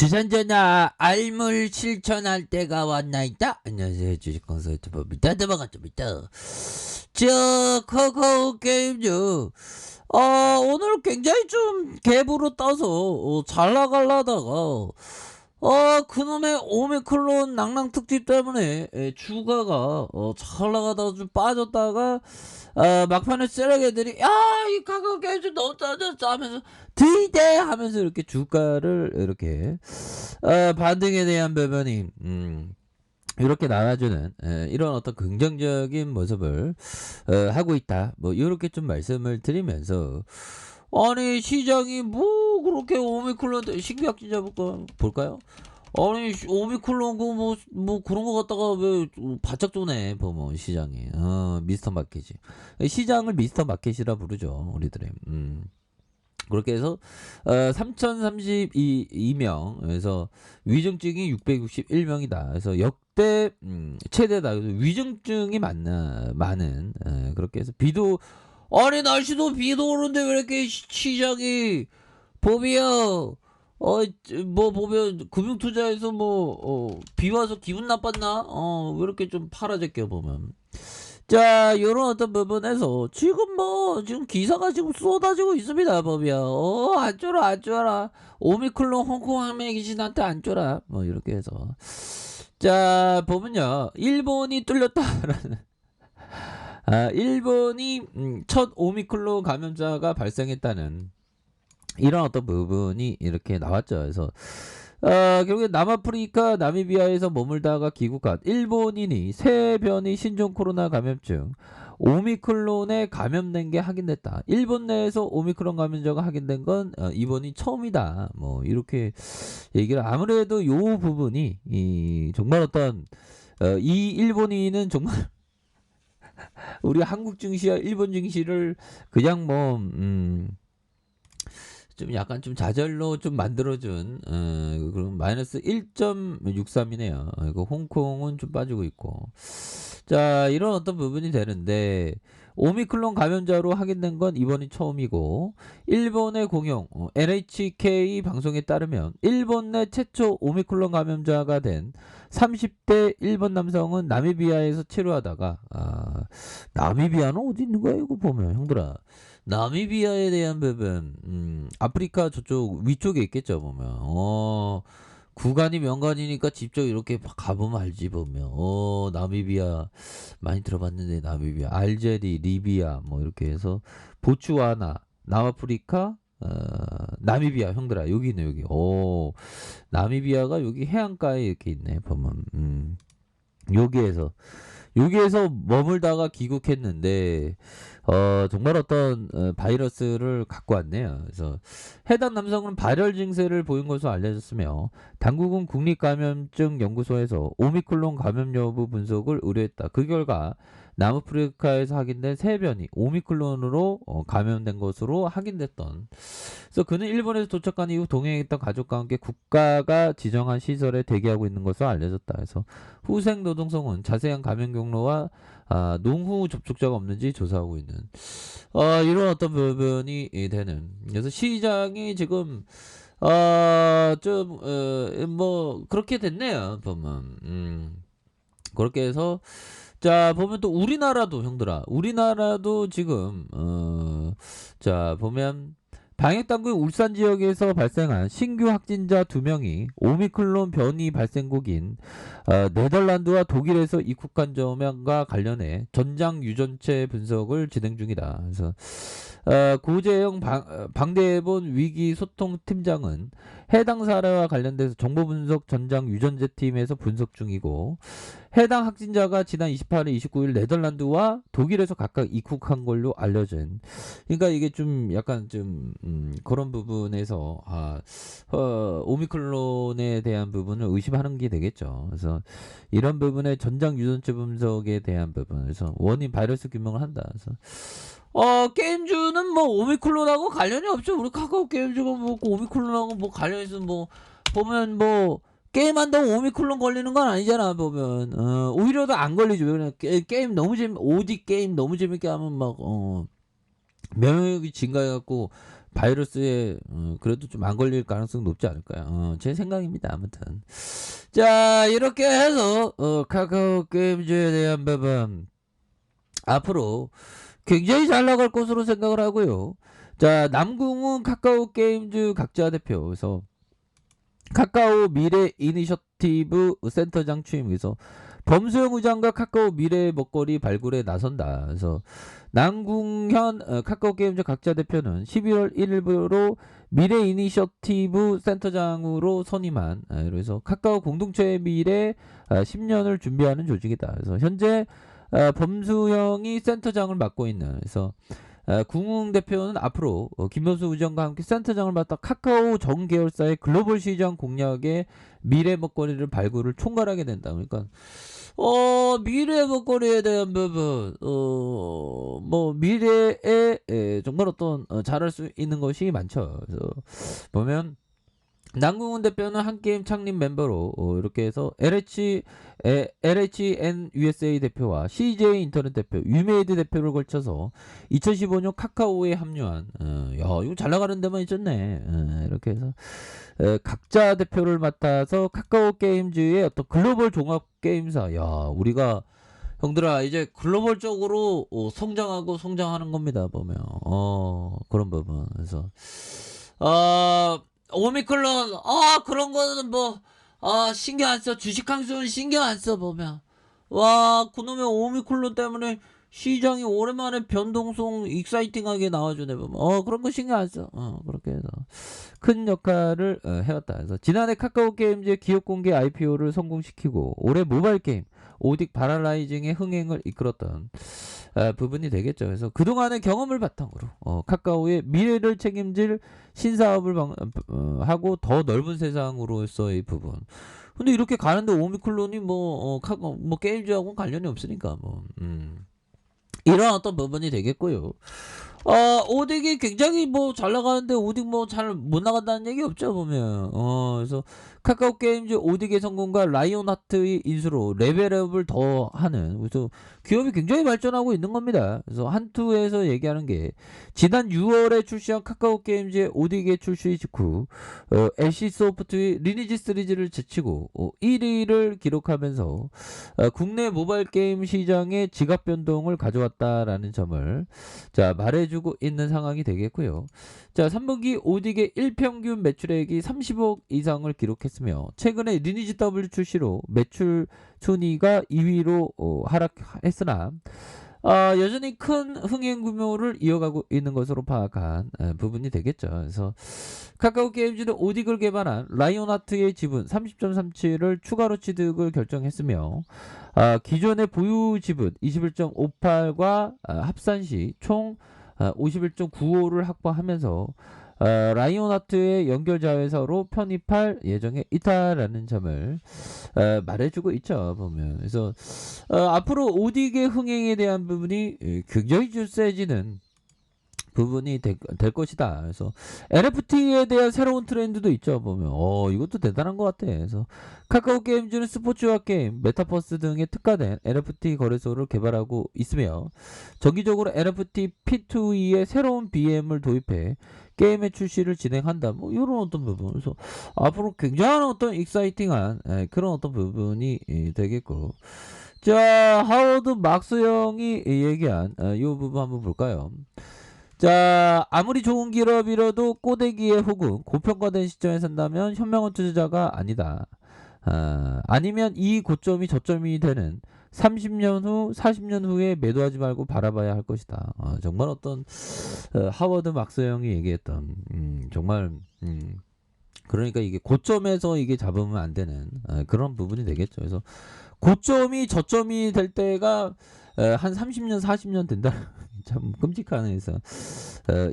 주산전화 알물 실천할 때가 왔나이다. 안녕하세요, 주식 컨설트 법이다. 반갑습니다. 저 카카오 게임즈 오늘 굉장히 좀 갭으로 떠서 잘 나가려다가 그놈의 오미크론 낭낭 특집 때문에 주가가 잘 나가다가 좀 빠졌다가 막판에 쓰레기들이 이 카카오 게임즈 너무 짜졌어 하면서 드이대 하면서 이렇게 주가를 이렇게 반등에 대한 부분이 이렇게 나와주는 이런 어떤 긍정적인 모습을 하고 있다. 뭐 이렇게 좀 말씀을 드리면서 아니 시장이 뭐 그렇게 오미크론 신규확진자 볼까요? 아니 오미크론 뭐 그런 거 갖다가 왜 바짝 도네 보면 시장이 미스터 마켓이 시장을 미스터 마켓이라 부르죠 우리들의. 그렇게 해서 3032명에서 위중증이 661명이다. 그래서 역대 최대다. 위중증이 많은 그렇게 해서 비도 아니 날씨도 비도 오는데 왜 이렇게 시장이 보비야 뭐 보면 금융투자에서 비 와서 기분 나빴나? 왜 이렇게 좀 팔아제껴 보면. 자, 요런 어떤 부분에서 지금 기사가 지금 쏟아지고 있습니다, 법이야. 안 쫄아, 안 쫄아. 오미클론 홍콩 항매기신한테 안 쫄아. 뭐, 이렇게 해서. 자, 보면요. 일본이 뚫렸다라는. 일본이 첫 오미클론 감염자가 발생했다는 이런 어떤 부분이 이렇게 나왔죠. 그래서 결국에 남아프리카 나미비아에서 머물다가 귀국한 일본인이 새 변이 신종 코로나 감염증 오미크론에 감염된 게 확인됐다. 일본 내에서 오미크론 감염자가 확인된 건 이번이 처음이다. 뭐 이렇게 얘기를 아무래도 요 부분이 정말 어떤 이 일본인은 정말 우리 한국 증시와 일본 증시를 그냥 좀 약간 좀 좌절로 좀 만들어준 그럼 마이너스 1.63이네요. 이거 홍콩은 좀 빠지고 있고. 자, 이런 어떤 부분이 되는데 오미클론 감염자로 확인된 건 이번이 처음이고 일본의 공용 NHK 방송에 따르면 일본 내 최초 오미클론 감염자가 된 30대 일본 남성은 나미비아에서 치료하다가 나미비아는 어디 있는 거야 이거 보면 형들아. 나미비아에 대한 부분 아프리카 저쪽 위쪽에 있겠죠 보면. 구간이 명간이니까 직접 이렇게 가보면 알지 보면. 나미비아 많이 들어봤는데 나미비아 알제리 리비아 뭐 이렇게 해서 보츠와나 남아프리카 나미비아 형들아 여기 있네 여기. 나미비아가 여기 해안가에 이렇게 있네 보면. 여기에서 머물다가 귀국했는데 정말 어떤 바이러스를 갖고 왔네요. 그래서 해당 남성은 발열 증세를 보인 것으로 알려졌으며 당국은 국립감염증연구소에서 오미클론 감염 여부 분석을 의뢰했다. 그 결과 남아프리카에서 확인된 새 변이 오미클론으로 감염된 것으로 확인됐던. 그래서 그는 일본에서 도착한 이후 동행했던 가족과 함께 국가가 지정한 시설에 대기하고 있는 것으로 알려졌다. 그래서 후생 노동성은 자세한 감염 경로와 농후 접촉자가 없는지 조사하고 있는 이런 어떤 부분이 되는. 그래서 시장이 지금 좀 뭐 그렇게 됐네요 보면. 그렇게 해서 자 보면 또 우리나라도 형들아 우리나라도 지금 자 보면 방역당국이 울산 지역에서 발생한 신규 확진자 2명이 오미클론 변이 발생국인 네덜란드와 독일에서 입국한 점과 관련해 전장 유전체 분석을 진행 중이다. 그래서 고재영 방대본 위기소통팀장은 해당 사례와 관련돼서 정보분석 전장 유전체 팀에서 분석 중이고 해당 확진자가 지난 28일, 29일 네덜란드와 독일에서 각각 입국한 걸로 알려진. 그러니까 이게 좀 약간 좀 그런 부분에서 오미클론에 대한 부분을 의심하는 게 되겠죠. 그래서 이런 부분에 전장 유전체 분석에 대한 부분, 그래서 원인 바이러스 규명을 한다. 그래서 게임주는 뭐 오미클론하고 관련이 없죠. 우리 카카오 게임주가 뭐 오미클론하고 뭐 관련이 있으면 뭐 보면 뭐 게임한다고 오미클론 걸리는 건 아니잖아 보면. 오히려 더 안 걸리죠. 왜냐면 게임 너무 오디 게임 너무 재밌게 하면 막 면역력이 증가해갖고 바이러스에 그래도 좀 안 걸릴 가능성이 높지 않을까요? 제 생각입니다. 아무튼 자 이렇게 해서 카카오 게임즈에 대한 부분 앞으로 굉장히 잘 나갈 것으로 생각을 하고요. 자 남궁은 카카오 게임즈 각자 대표 그래서 카카오 미래 이니셔티브 센터장 취임해서 범수영 의장과 카카오 미래 먹거리 발굴에 나선다. 그래서 남궁현 카카오 게임즈 각자 대표는 11월 1일부로 미래 이니셔티브 센터장으로 선임한 그래서 카카오 공동체의 미래 10년을 준비하는 조직이다. 그래서 현재 범수영이 센터장을 맡고 있는 그래서 궁웅 대표는 앞으로 김범수 의장과 함께 센터장을 맡아 카카오 전 계열사의 글로벌 시장 공략의 미래 먹거리를 발굴을 총괄하게 된다. 그러니까 미래 먹거리에 대한 부분 뭐 미래에 정말 어떤 잘할 수 있는 것이 많죠. 그래서 보면 남궁훈 대표는 한게임 창립 멤버로 이렇게 해서 LHN USA 대표와 CJ 인터넷 대표, 유메이드 대표를 걸쳐서 2015년 카카오에 합류한 야 이거 잘 나가는 데만 있었네. 이렇게 해서 각자 대표를 맡아서 카카오 게임즈의 어떤 글로벌 종합 게임사 야 우리가 형들아 이제 글로벌적으로 성장하는 겁니다 보면 그런 부분 그래서 오미클론 그런 거는 뭐 신경 안 써. 주식 항수는 신경 안 써 보면 와 그놈의 오미클론 때문에 시장이 오랜만에 변동성 익사이팅하게 나와주네 보면 그런 거 신경 안 써. 그렇게 해서 큰 역할을 해왔다. 그래서 지난해 카카오 게임즈의 기업 공개 IPO를 성공시키고 올해 모바일 게임 오딕 바랄라이징의 흥행을 이끌었던 부분이 되겠죠. 그래서 그동안의 경험을 바탕으로 카카오의 미래를 책임질 신사업을 하고 더 넓은 세상으로서의 부분. 근데 이렇게 가는데 오미클론이 뭐 게임즈하고는 관련이 없으니까 이런 어떤 부분이 되겠고요. 오딕이 굉장히 뭐 잘 나가는데 오딕 뭐 잘 못 나간다는 얘기 없죠 보면. 그래서 카카오 게임즈 오딕의 성공과 라이온하트의 인수로 레벨업을 더 하는 그래서 기업이 굉장히 발전하고 있는 겁니다. 그래서 한투에서 얘기하는 게 지난 6월에 출시한 카카오 게임즈의 오딕의 출시 직후 LC 소프트의 리니지 시리즈를 제치고 1위를 기록하면서 국내 모바일 게임 시장의 지각 변동을 가져왔다라는 점을 자 말해주고 있는 상황이 되겠고요. 자 3분기 오딕의 일평균 매출액이 30억 이상을 기록했으며 최근에 리니지 W 출시로 매출 순위가 2위로 하락했으나 여전히 큰 흥행 규모를 이어가고 있는 것으로 파악한 부분이 되겠죠. 그래서 카카오 게임즈는 오딕을 개발한 라이온하트의 지분 30.37을 추가로 취득을 결정했으며 기존의 보유 지분 21.58과 합산 시 총 51.95를 확보하면서 라이온하트의 연결 자회사로 편입할 예정에 있다라는 점을 말해주고 있죠 보면. 그래서 앞으로 오딕의 흥행에 대한 부분이 굉장히 좀 세지는 부분이 될 것이다. 그래서 NFT에 대한 새로운 트렌드도 있죠 보면. 이것도 대단한 것 같아. 그래서 카카오 게임즈는 스포츠와 게임, 메타버스 등에 특화된 NFT 거래소를 개발하고 있으며 정기적으로 NFT P2E의 새로운 BM을 도입해 게임의 출시를 진행한다. 뭐 이런 어떤 부분. 그래서 앞으로 굉장한 어떤 익사이팅한 그런 어떤 부분이 되겠고. 자 하워드 막스 형이 얘기한 이 부분 한번 볼까요? 자 아무리 좋은 기업이라도 꼬대기에 혹은 고평가된 시점에 산다면 현명한 투자자가 아니다. 아니면 이 고점이 저점이 되는 30년 후 40년 후에 매도하지 말고 바라봐야 할 것이다. 정말 어떤 하워드 막스 형이 얘기했던 정말 그러니까 이게 고점에서 이게 잡으면 안 되는 그런 부분이 되겠죠. 그래서 고점이 저점이 될 때가 한 30년 40년 된다. 참 끔찍하네. 그래서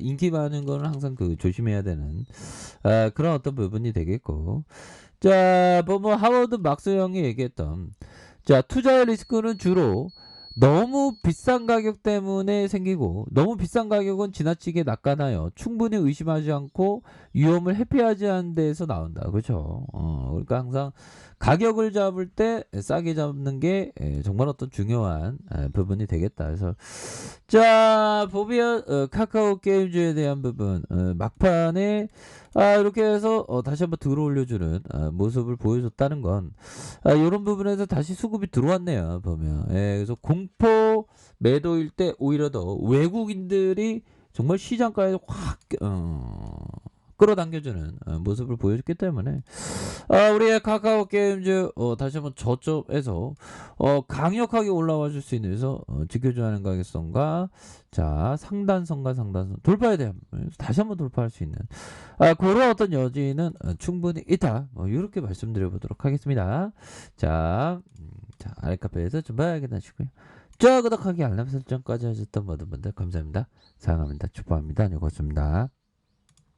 인기 많은 거는 항상 조심해야 되는 그런 어떤 부분이 되겠고. 자, 뭐 하워드 막스 형이 얘기했던 자 투자의 리스크는 주로 너무 비싼 가격 때문에 생기고 너무 비싼 가격은 지나치게 낚아나요. 충분히 의심하지 않고 위험을 회피하지 않은 데에서 나온다. 그죠? 그러니까 항상 가격을 잡을 때 싸게 잡는 게 정말 어떤 중요한 부분이 되겠다. 그래서 자, 보면 카카오 게임즈에 대한 부분 막판에 이렇게 해서 다시 한번 들어올려주는 모습을 보여줬다는 건 이런 부분에서 다시 수급이 들어왔네요. 보면 그래서 공포 매도일 때 오히려 더 외국인들이 정말 시장가에 확 끌어당겨주는 모습을 보여줬기 때문에 우리의 카카오 게임즈 다시 한번 저점에서 강력하게 올라와 줄 수 있는 그래서 지켜줘야 하는 가격선과 자 상단선과 상단선 돌파에 대한 다시 한번 돌파할 수 있는 그런 어떤 여지는 충분히 있다. 이렇게 말씀드려 보도록 하겠습니다. 자, 자 아래카페에서 좀 봐야겠다 하시고요. 저 구독하기 알람 설정까지 하셨던 모든 분들 감사합니다. 사랑합니다. 축복합니다. 안녕히 계십니다.